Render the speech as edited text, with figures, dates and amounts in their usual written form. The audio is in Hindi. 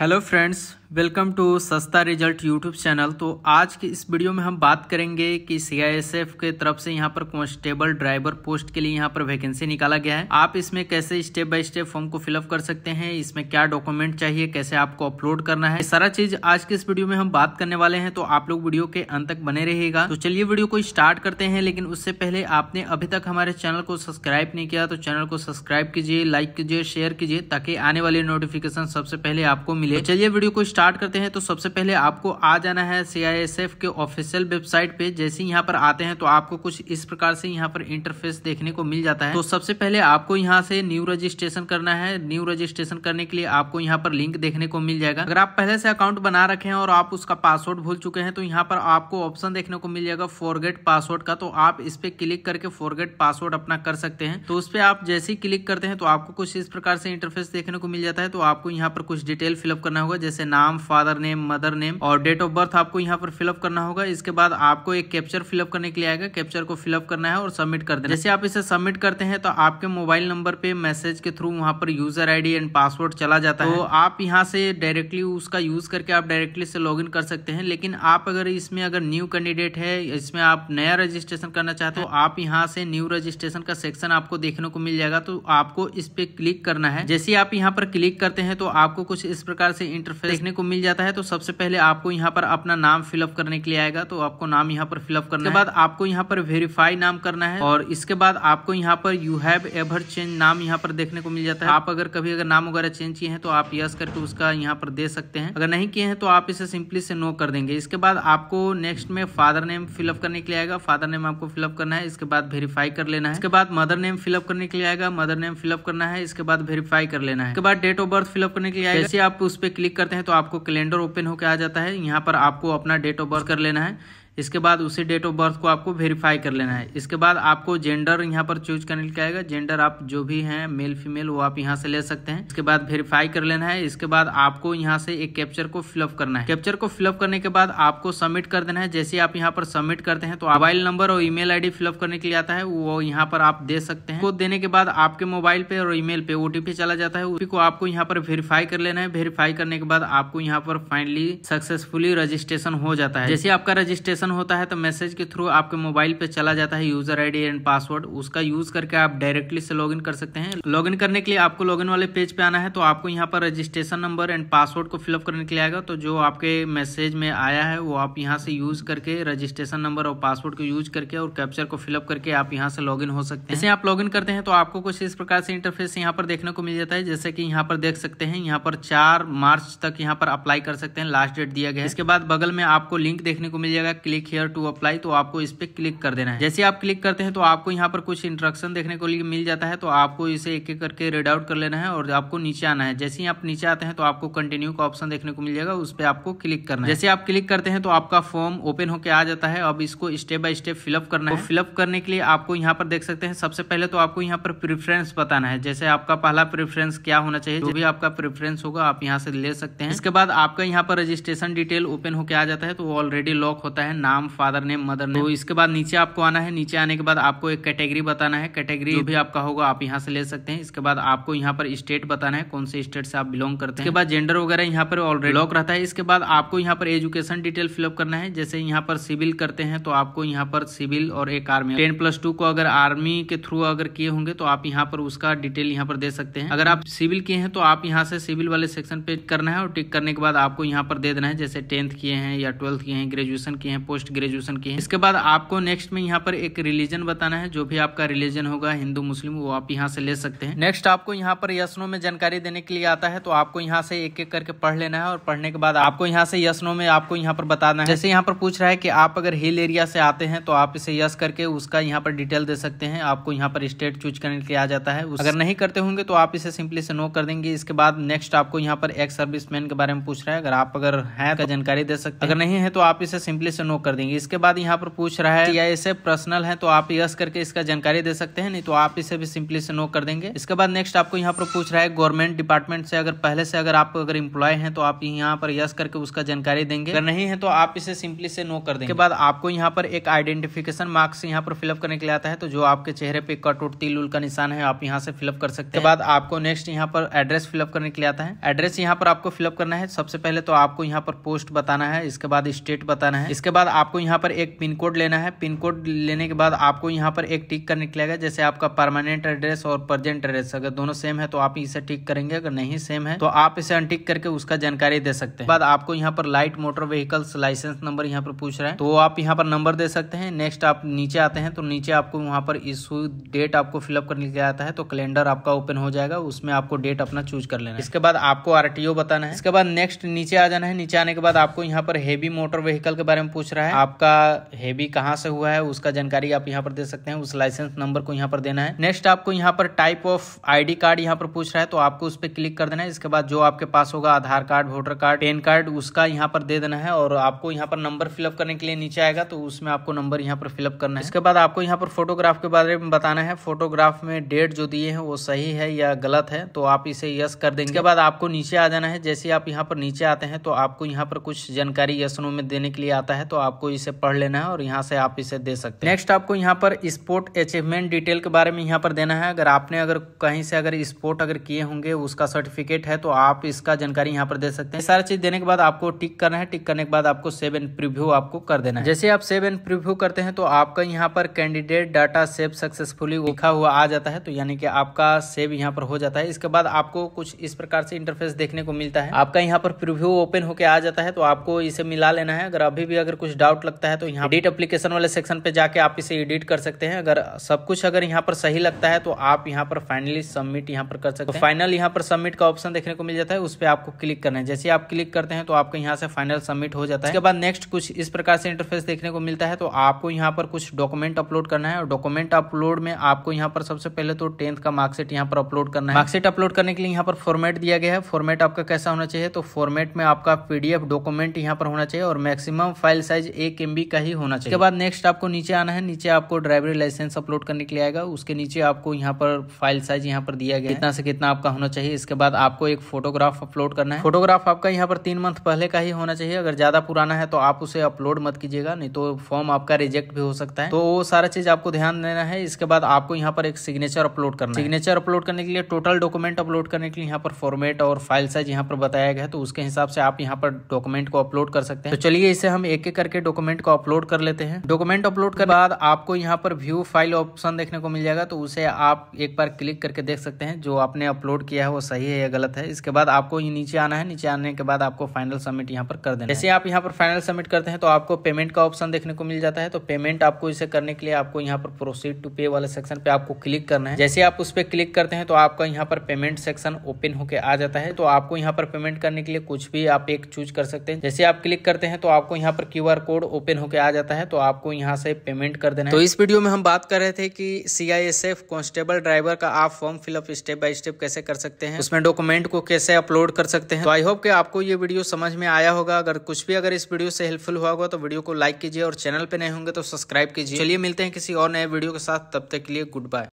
हेलो फ्रेंड्स, वेलकम टू सस्ता रिजल्ट यूट्यूब चैनल। तो आज की इस वीडियो में हम बात करेंगे कि सीआईएसएफ के तरफ से यहाँ पर कांस्टेबल ड्राइवर पोस्ट के लिए यहाँ पर वैकेंसी निकाला गया है। आप इसमें कैसे स्टेप बाय स्टेप फॉर्म को फिलअप कर सकते हैं, इसमें क्या डॉक्यूमेंट चाहिए, कैसे आपको अपलोड करना है, सारा चीज आज की इस वीडियो में हम बात करने वाले हैं। तो आप लोग वीडियो के अंत तक बने रहिएगा। तो चलिए वीडियो को स्टार्ट करते हैं, लेकिन उससे पहले आपने अभी तक हमारे चैनल को सब्सक्राइब नहीं किया तो चैनल को सब्सक्राइब कीजिए, लाइक कीजिए, शेयर कीजिए, ताकि आने वाली नोटिफिकेशन सबसे पहले आपको मिले। तो चलिए वीडियो को स्टार्ट करते हैं। तो सबसे पहले आपको आ जाना है सीआईएसएफ के ऑफिशियल वेबसाइट पे। जैसे यहाँ पर आते हैं तो आपको कुछ इस प्रकार से यहाँ पर इंटरफेस देखने को मिल जाता है। तो सबसे पहले आपको यहाँ से न्यू रजिस्ट्रेशन करना है। न्यू रजिस्ट्रेशन करने के लिए आपको यहाँ पर लिंक देखने को मिल जाएगा। अगर आप पहले से अकाउंट बना रखे हैं और आप उसका पासवर्ड भूल चुके हैं तो यहाँ पर आपको ऑप्शन देखने को मिल जाएगा फॉरगेट पासवर्ड का। तो आप इस पे क्लिक करके फॉरगेट पासवर्ड अपना कर सकते हैं। तो उस पर आप जैसे ही क्लिक करते हैं तो आपको कुछ इस प्रकार से इंटरफेस देखने को मिल जाता है। तो आपको यहाँ पर कुछ डिटेल फिलअप करना होगा, जैसे नाम, फादर नेम, मदर नेम और डेट ऑफ बर्थ आपको यहाँ पर फिलअप करना होगा। इसके बाद आपको एक कैप्चर फिलअप करने के लिए आएगा। कैप्चर को फिलअप करना है और सबमिट कर देना। जैसे आप इसे सबमिट करते हैं तो आपके मोबाइल नंबर पे मैसेज के थ्रू वहां पर यूजर आईडी एंड पासवर्ड चला जाता है। तो आप यहाँ से डायरेक्टली उसका यूज करके आप डायरेक्टली से लॉगिन कर सकते हैं। लेकिन आप अगर इसमें अगर न्यू कैंडिडेट है, इसमें आप नया रजिस्ट्रेशन करना चाहते हो तो आप यहाँ से न्यू रजिस्ट्रेशन का सेक्शन आपको देखने को मिल जाएगा। तो आपको इस पे क्लिक करना है। जैसे आप यहाँ पर क्लिक करते हैं तो आपको कुछ इस प्रकार से इंटरफेस देखने को मिल जाता है। तो सबसे पहले आपको यहाँ पर अपना नाम फिलअप करने के लिए आएगा। तो आपको नाम यहाँ पर फिलअप करना है। इसके बाद आपको यहाँ पर वेरीफाई नाम करना है और इसके बाद आपको यहाँ पर यू हैव एवर चेंज नाम यहाँ पर देखने को मिल जाता है। आप अगर कभी नाम वगैरह चेंज किए हैं तो आप यस करके उसका यहाँ पर दे सकते हैं। अगर नहीं किए हैं तो आप इसे सिंपली से नो कर देंगे। इसके बाद आपको नेक्स्ट में फादर नेम फिलअप करने के लिए आएगा। फादर नेम आपको फिलअप करना है। इसके बाद वेरीफाई कर लेना है। इसके बाद मदर नेम फिलअप करने के लिए आएगा। मदर नेम फिलअप करना है। इसके बाद वेरीफाई कर लेना है। इसके बाद डेट ऑफ बर्थ फिलअप करने के लिए आएगा। जैसे आप उस पर क्लिक करते हैं तो आपको कैलेंडर ओपन होकर आ जाता है। यहाँ पर आपको अपना डेट ऑफ बर्थ कर लेना है। इसके बाद उसी डेट ऑफ बर्थ को आपको वेरीफाई कर लेना है। इसके बाद आपको जेंडर यहाँ पर चूज करने के लिए आएगा। जेंडर आप जो भी हैं मेल फीमेल वो आप यहाँ से ले सकते हैं। इसके बाद वेरीफाई कर लेना है। इसके बाद आपको यहाँ से एक कैप्चर को फिलअप करना है। कैप्चर को फिलअप करने के बाद आपको सबमिट कर देना है। जैसे आप यहाँ पर सबमिट करते हैं तो मोबाइल नंबर और ईमेल आईडी फिलअप करने के लिए आता है, वो यहाँ पर आप दे सकते हैं। को देने के बाद आपके मोबाइल पे और ईमेल पे ओटीपी चला जाता है। ओटीपी को आपको यहाँ पर वेरीफाई कर लेना है। वेरीफाई करने के बाद आपको यहाँ पर फाइनली सक्सेसफुली रजिस्ट्रेशन हो जाता है। जैसे आपका रजिस्ट्रेशन होता है तो मैसेज के थ्रू आपके मोबाइल पे चला जाता है यूजर आईडी एंड पासवर्ड। उसका यूज करके आप डायरेक्टली से लॉगिन कर सकते हैं। लॉगिन करने के लिए आपको लॉगिन वाले पेज पे आना है। तो आपको यहाँ पर रजिस्ट्रेशन नंबर एंड पासवर्ड को फिलअप करने के लिए आएगा। तो जो आपके मैसेज में आया है वो आप यहाँ से यूज करके रजिस्ट्रेशन नंबर और पासवर्ड को यूज करके और कैप्चर को फिलअप करके आप यहाँ से लॉगिन हो सकते हैं। जैसे आप लॉगिन करते हैं तो आपको कुछ इस प्रकार से इंटरफेस यहाँ पर देखने को मिल जाता है। जैसे कि यहाँ पर देख सकते हैं, यहाँ पर 4 मार्च तक यहाँ पर अप्लाई कर सकते हैं, लास्ट डेट दिया गया है। इसके बाद बगल में आपको लिंक देखने को मिल जाएगा, क्लिक हियर टू अप्लाई। तो आपको इस पे क्लिक कर देना है। जैसे आप क्लिक करते हैं तो आपको यहाँ पर कुछ इंस्ट्रक्शन देखने को मिल जाता है। तो आपको इसे एक एक करके रीड आउट कर लेना है और आपको नीचे आना है। जैसे ही आप नीचे आते हैं तो आपको कंटिन्यू का ऑप्शन देखने को मिल जाएगा, उस पर आपको क्लिक करना है। जैसे आप क्लिक करते हैं तो आपका फॉर्म ओपन होकर आ जाता है। अब इसको स्टेप बाय स्टेप फिलअप करना है। फिलअप करने के लिए आपको यहाँ पर देख सकते हैं, सबसे पहले तो आपको यहाँ पर प्रेफरेंस बताना है। जैसे आपका पहला प्रेफरेंस क्या होना चाहिए, जो भी आपका प्रेफरेंस होगा आप यहाँ से ले सकते हैं। इसके बाद आपका यहाँ पर रजिस्ट्रेशन डिटेल ओपन होकर आ जाता है। तो ऑलरेडी लॉक होता है, नाम, फादर नेम, मदर नेम। तो इसके बाद नीचे आपको आना है। नीचे आने के बाद आपको एक कैटेगरी बताना है। कैटेगरी जो भी आपका होगा आप यहाँ से ले सकते हैं। इसके बाद आपको यहाँ पर स्टेट बताना है, कौन से स्टेट से आप बिलोंग करते हैं। इसके बाद जेंडर वगैरह यहाँ पर ऑलरेडी लॉक रहता है। इसके बाद आपको यहाँ पर एजुकेशन डिटेल फिलअप करना है। जैसे यहाँ पर सिविल करते हैं तो आपको यहाँ पर सिविल और एक आर्मी 10+2 को अगर आर्मी के थ्रू अगर किए होंगे तो आप यहाँ पर उसका डिटेल यहाँ पर दे सकते हैं। अगर आप सिविल किए हैं तो आप यहाँ से सिविल वाले सेक्शन पे करना है और टिक करने के बाद आपको यहाँ पर दे देना है। जैसे 10th किए हैं या 12th किए हैं, ग्रेजुएशन किए हैं, पोस्ट ग्रेजुएशन किए हैं। इसके बाद आपको नेक्स्ट में यहाँ पर एक रिलीजन बताना है। जो भी आपका रिलीजन होगा, हिंदू मुस्लिम, वो आप यहाँ से ले सकते हैं। नेक्स्ट आपको यहाँ पर यस नो में जानकारी देने के लिए आता है। तो आपको यहाँ से एक एक करके पढ़ लेना है और पढ़ने के बाद आपको यहाँ से यस नो में आपको यहाँ पर बताना है। जैसे यहाँ पर पूछ रहा है कि आप अगर हिल एरिया से आते हैं तो आप इसे यस करके उसका यहाँ पर डिटेल दे सकते हैं। आपको यहाँ पर स्टेट चूज करने के लिए आ जाता है। अगर नहीं करते होंगे तो आप इसे सिंपली से नो कर देंगे। इसके बाद नेक्स्ट आपको यहाँ पर एक्स सर्विसमैन के बारे में पूछ रहा है। अगर आप अगर हैं तो जानकारी दे सकते हैं, अगर नहीं है तो आप इसे सिंपली से नो कर देंगे। इसके बाद यहाँ पर पूछ रहा है CISF पर्सनल है तो आप यस करके इसका जानकारी दे सकते हैं, नहीं तो आप इसे भी सिंपली से नो कर देंगे। इसके बाद नेक्स्ट आपको यहाँ पर पूछ रहा है गवर्नमेंट डिपार्टमेंट से अगर पहले से आप अगर एम्प्लॉय हैं तो आप यहाँ पर यस करके उसका जानकारी देंगे, अगर नहीं है तो आप इसे सिंपली से नो कर देंगे। इसके बाद आपको यहाँ पर एक आइडेंटिफिकेशन मार्क्स यहाँ पर फिलअप करने के लिए आता है, तो जो आपके चेहरे पे कट उट तिल उल का निशान है आप यहाँ से फिलअप कर सकते हैं। इसके बाद आपको नेक्स्ट यहाँ पर एड्रेस फिलअप करने के लिए आता है। एड्रेस यहाँ पर आपको फिलअप करना है। सबसे पहले तो आपको यहाँ पर पोस्ट बताना है, इसके बाद स्टेट बताना है। इसके बाद आपको यहाँ पर एक पिन कोड लेना है। पिन कोड लेने के बाद आपको यहाँ पर एक टिक करने के लिए आएगा, जैसे आपका परमानेंट एड्रेस और प्रेजेंट एड्रेस अगर दोनों सेम है तो आप इसे टिक करेंगे, अगर नहीं सेम है तो आप इसे अनटिक करके उसका जानकारी दे सकते हैं। बाद आपको यहाँ पर light motor vehicles licence number यहाँ पर पूछ रहा है तो आप यहाँ पर नंबर दे सकते हैं। नेक्स्ट आप नीचे आते हैं तो नीचे आपको वहाँ पर इशू डेट आपको फिलअप करने के लिए आता है, तो कैलेंडर आपका ओपन हो जाएगा, उसमें आपको डेट अपना चूज कर लेना है। इसके बाद आपको RTO बताना है। इसके बाद नेक्स्ट नीचे आ जाना है। नीचे आने के बाद आपको यहाँ पर हेवी मोटर व्हीकल के बारे में पूछ रहा है, आपका हेवी कहाँ से हुआ है उसका जानकारी आप यहाँ पर दे सकते हैं, उस लाइसेंस नंबर को यहाँ पर देना है। नेक्स्ट आपको यहाँ पर टाइप ऑफ ID कार्ड यहाँ पर पूछ रहा है तो आपको उस पर क्लिक कर देना है। इसके बाद जो आपके पास होगा Aadhaar card, voter card, PAN card, उसका यहाँ पर दे देना है और आपको यहाँ पर नंबर फिलअप करने के लिए नीचे आएगा तो उसमें आपको नंबर यहाँ पर फिलअप करना है। इसके बाद आपको यहाँ पर फोटोग्राफ के बारे में बताना है, फोटोग्राफ में डेट जो दिए हैं वो सही है या गलत है, तो आप इसे यस कर देंगे। इसके बाद आपको नीचे आ जाना है। जैसे आप यहाँ पर नीचे आते हैं तो आपको यहाँ पर कुछ जानकारी यस नो में देने के लिए आता है, तो आपको इसे पढ़ लेना है और यहाँ से आप इसे दे सकते हैं। नेक्स्ट आपको यहाँ पर स्पोर्ट अचीवमेंट डिटेल के बारे में यहाँ पर देना है। अगर आपने कहीं से स्पोर्ट किए होंगे उसका सर्टिफिकेट है तो आप इसका जानकारी यहाँ पर दे सकते हैं। सारी चीज देने के बाद आपको टिक करना है। टिक करने के बाद आपको सेव एंड प्रीव्यू आपको कर देना है। जैसे आप सेव एंड प्रीव्यू करते हैं तो आपका यहाँ पर कैंडिडेट डाटा सेव सक्सेसफुली लिखा हुआ आ जाता है, तो यानी कि आपका सेव यहाँ पर हो जाता है। इसके बाद आपको कुछ इस प्रकार से इंटरफेस देखने को मिलता है। आपका यहाँ पर प्रीव्यू ओपन होकर आ जाता है, तो आपको इसे मिला लेना है। अगर अभी भी कुछ डाउट लगता है तो यहाँ एडिट एप्लीकेशन वाले सेक्शन पे जाके आप इसे एडिट कर सकते हैं। अगर सब कुछ यहाँ पर सही लगता है तो आप यहाँ पर फाइनली सबमिट यहाँ पर कर सकते हैं। फाइनल यहाँ पर सबमिट का ऑप्शन देखने को मिल जाता है, उस पर आपको क्लिक करना है। जैसे आप क्लिक करते हैं तो आपको यहाँ से फाइनल सबमिट हो जाता है। इसके बाद नेक्स्ट कुछ इस प्रकार से इंटरफेस देखने को मिलता है, तो आपको यहाँ पर कुछ डॉक्यूमेंट अपलोड करना है और डॉक्यूमेंट अपलोड में आपको यहाँ पर सबसे पहले तो 10th का मार्कशीट यहाँ पर अपलोड करना है। मार्कशीट अपलोड करने के लिए यहाँ पर फॉर्मेट दिया गया है। फॉर्मेट आपका कैसा होना चाहिए, तो फॉर्मेट में आपका PDF डॉक्यूमेंट यहाँ पर होना चाहिए और मैक्सिमम फाइल साइज 1 MB का ही होना चाहिए। इसके बाद नेक्स्ट आपको नीचे आना है। नीचे आपको ड्राइवरी लाइसेंस अपलोड करने के लिए आएगा, उसके नीचे आपको यहाँ पर फाइल साइज यहाँ पर दिया गया कितना से कितना आपका होना चाहिए। इसके बाद आपको एक फोटोग्राफ अपलोड करना है। फोटोग्राफ आपका यहाँ पर 3 मंथ पहले का ही होना चाहिए। अगर ज्यादा पुराना है तो आप उसे अपलोड मत कीजिएगा, नहीं तो फॉर्म आपका रिजेक्ट भी हो सकता है, तो वो सारा चीज आपको ध्यान देना है। इसके बाद आपको यहाँ पर एक सिग्नेचर अपलोड करना है। सिग्नेचर अपलोड करने के लिए टोटल डॉक्यूमेंट अपलोड करने के लिए यहाँ पर फॉर्मेट और फाइल साइज यहाँ पर बताया गया है, तो उसके हिसाब से आप यहाँ पर डॉक्यूमेंट को अपलोड कर सकते हैं। तो चलिए इसे हम एक एक करके डॉक्यूमेंट को अपलोड कर लेते हैं। डॉक्यूमेंट अपलोड के बाद आपको यहाँ पर व्यू फाइल ऑप्शन देखने को मिल जाएगा, तो उसे आप एक बार क्लिक करके देख सकते हैं जो आपने अपलोड किया है वो सही है या गलत है। इसके बाद आपको नीचे आना है। नीचे आने के बाद आपको फाइनल सबमिट यहाँ पर कर देना है। जैसे आप यहाँ पर फाइनल सबमिट करते हैं तो आपको पेमेंट का ऑप्शन देखने को मिल जाता है, तो पेमेंट आपको इसे करने के लिए आपको यहाँ पर प्रोसीड टू पे वाले सेक्शन पे आपको क्लिक करना है। जैसे आप उस पर क्लिक करते हैं तो आपका यहाँ पर पेमेंट सेक्शन ओपन होकर आ जाता है, तो आपको यहाँ पर पेमेंट करने के लिए कुछ भी आप एक चूज कर सकते हैं। जैसे आप क्लिक करते हैं तो आपको यहाँ पर QR कोड ओपन होकर आ जाता है, तो आपको यहाँ से पेमेंट कर देना है। तो इस वीडियो में हम बात कर रहे थे कि CISF कांस्टेबल ड्राइवर का आप form fill up step by step कैसे कर सकते हैं, उसमें डॉक्यूमेंट को कैसे अपलोड कर सकते हैं। तो आई होप कि आपको ये वीडियो समझ में आया होगा। अगर कुछ भी इस वीडियो से हेल्पफुल हुआ होगा तो वीडियो को लाइक कीजिए और चैनल पे नए होंगे तो सब्सक्राइब कीजिए। चलिए मिलते हैं किसी और नए वीडियो के साथ, तब तक के लिए गुड बाय।